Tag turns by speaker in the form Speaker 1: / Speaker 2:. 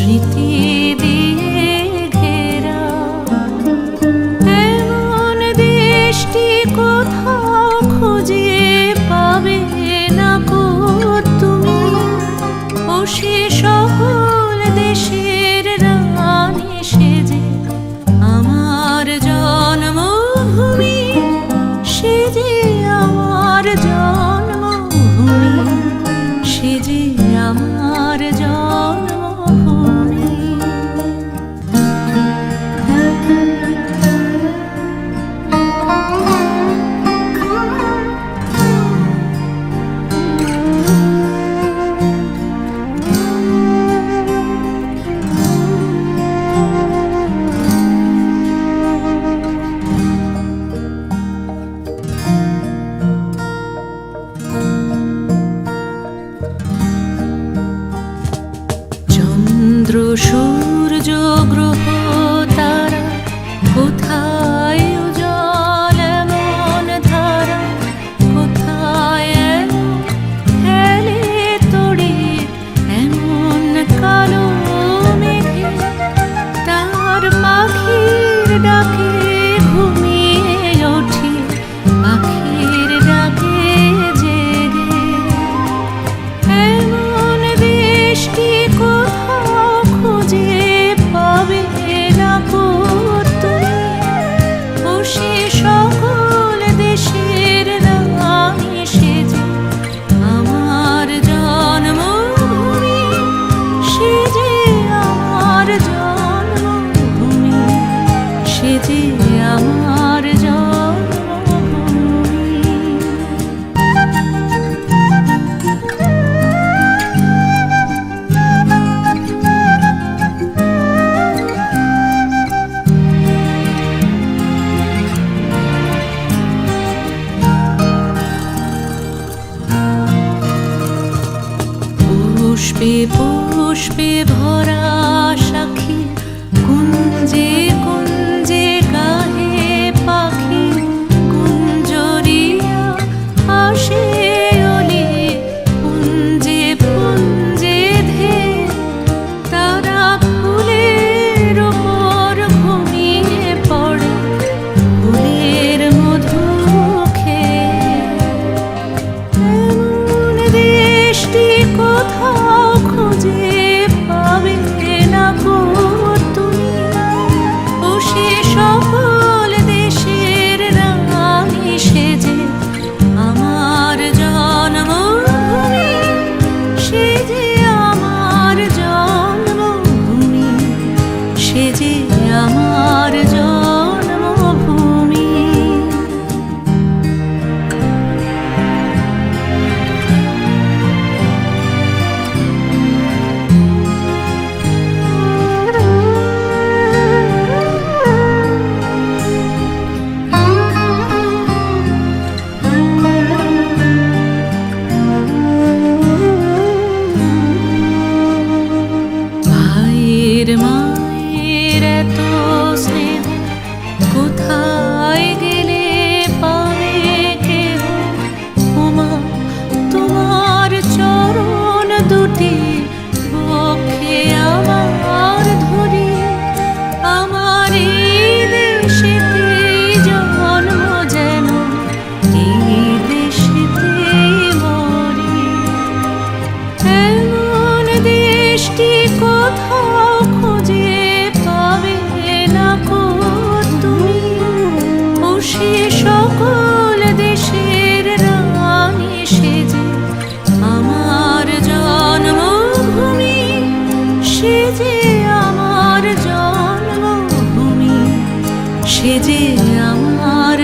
Speaker 1: স্মৃতি দিয়ে ঘেরা। এমন দেশটি কোথাও খুঁজে পাবে না কো তুমি। ও সে সকল দেশের রানী সেজে আমার জন্মভূমি, সে যে আমার জন্মভূমি, সে যে আমার জন্মভূমি। চন্দ্র সূর্য গ্রহ তারা কোথায় উজ্জ্বল এমন ধারা, কোথায় খেলে তড়ি এমন কালো মেঘে। তার পাখির ডাকে ঘুমিয়ে ওঠে, পাখির ডাকে জেগে। এমন দেশটি কোথাও খুঁজে পাবে না কো তুমি। ও সে সকল দেশের রানী সেজে আমার জন্মভূমি, সে যে আমার জন্মভূমি, সে যে আমার জন্মভূমি। পুষ্পে পুষ্পে ভরা সাক্ষী, কুঞ্জে কুঞ্জে গাহে পাখি। কুঞ্জরিয়া আসে অলি, পুঞ্জে পুঞ্জে ধে। তারা ফুলের ওপর ঘুমিয়ে পড়ে, ফুলের মধু খেয়ে। এমন দেশটি কোথাও খুঁজে পাবে না কো তুমি। ও সে সকল দেশের রানী সেজে আমার জন্মভূমি, সে যে আমার জন্মভূমি, সে যে আমার জন্মভূমি। ভাইয়ের মায়ের এত স্নেহ কোথায় গেলে পাবে কেহ। ওমা তোমার চরণ দুটি বক্ষে আমার ধরি। আমার এই দেশেতেই জন্ম যেন এই দেশেতেই মরি। এমন দেশটি কোথাও খুঁজে পাবে না কো তুমি। ও সে সকল দেশের রানী সেজে আমার জন্মভূমি, সে যে আমার জন্মভূমি, সে যে আমার